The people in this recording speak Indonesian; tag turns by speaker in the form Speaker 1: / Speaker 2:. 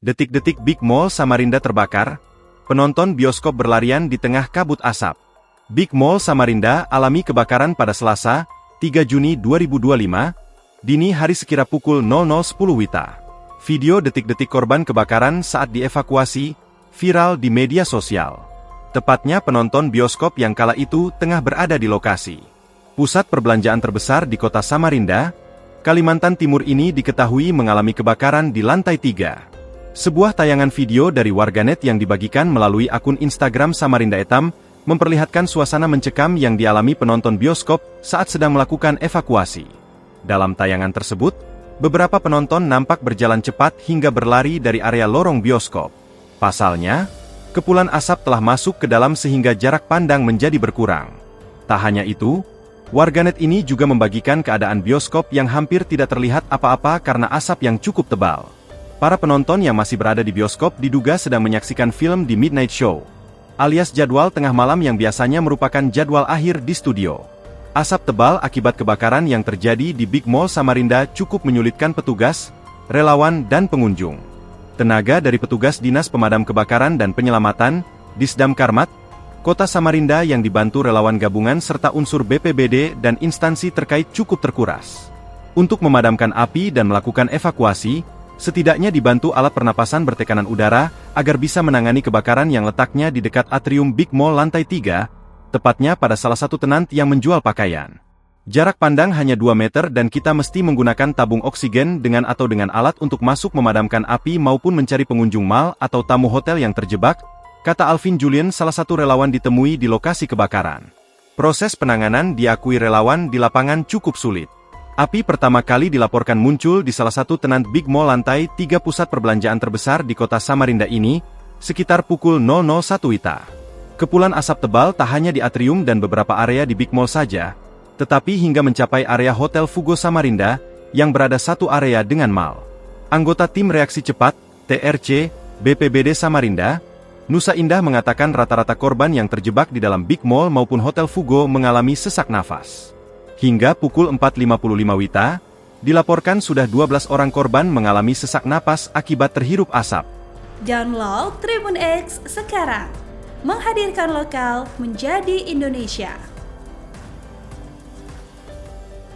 Speaker 1: Detik-detik Big Mall Samarinda terbakar, penonton bioskop berlarian di tengah kabut asap. Big Mall Samarinda alami kebakaran pada Selasa, 3 Juni 2025, dini hari sekira pukul 00.10 WITA. Video detik-detik korban kebakaran saat dievakuasi, viral di media sosial. Tepatnya penonton bioskop yang kala itu tengah berada di lokasi. Pusat perbelanjaan terbesar di kota Samarinda, Kalimantan Timur ini diketahui mengalami kebakaran di lantai 3. Sebuah tayangan video dari warganet yang dibagikan melalui akun Instagram Samarinda Etam, memperlihatkan suasana mencekam yang dialami penonton bioskop saat sedang melakukan evakuasi. Dalam tayangan tersebut, beberapa penonton nampak berjalan cepat hingga berlari dari area lorong bioskop. Pasalnya, kepulan asap telah masuk ke dalam sehingga jarak pandang menjadi berkurang. Tak hanya itu, warganet ini juga membagikan keadaan bioskop yang hampir tidak terlihat apa-apa karena asap yang cukup tebal. Para penonton yang masih berada di bioskop diduga sedang menyaksikan film di Midnight Show, alias jadwal tengah malam yang biasanya merupakan jadwal akhir di studio. Asap tebal akibat kebakaran yang terjadi di Big Mall Samarinda cukup menyulitkan petugas, relawan, dan pengunjung. Tenaga dari petugas Dinas Pemadam Kebakaran dan Penyelamatan, Disdamkarmat, Kota Samarinda yang dibantu relawan gabungan serta unsur BPBD dan instansi terkait cukup terkuras. Untuk memadamkan api dan melakukan evakuasi, setidaknya dibantu alat pernapasan bertekanan udara, agar bisa menangani kebakaran yang letaknya di dekat atrium Big Mall lantai 3, tepatnya pada salah satu tenant yang menjual pakaian. Jarak pandang hanya 2 meter dan kita mesti menggunakan tabung oksigen dengan alat untuk masuk memadamkan api maupun mencari pengunjung mal atau tamu hotel yang terjebak, kata Alvin Julian salah satu relawan ditemui di lokasi kebakaran. Proses penanganan diakui relawan di lapangan cukup sulit. Api pertama kali dilaporkan muncul di salah satu tenant Big Mall lantai 3 pusat perbelanjaan terbesar di kota Samarinda ini, sekitar pukul 00.01 WITA. Kepulan asap tebal tak hanya di atrium dan beberapa area di Big Mall saja, tetapi hingga mencapai area Hotel Fugo Samarinda, yang berada satu area dengan mal. Anggota Tim Reaksi Cepat, TRC, BPBD Samarinda, Nusa Indah mengatakan rata-rata korban yang terjebak di dalam Big Mall maupun Hotel Fugo mengalami sesak nafas. Hingga pukul 4.55 WITA, dilaporkan sudah 12 orang korban mengalami sesak napas akibat terhirup asap.
Speaker 2: Download Tribun X sekarang, menghadirkan lokal menjadi Indonesia.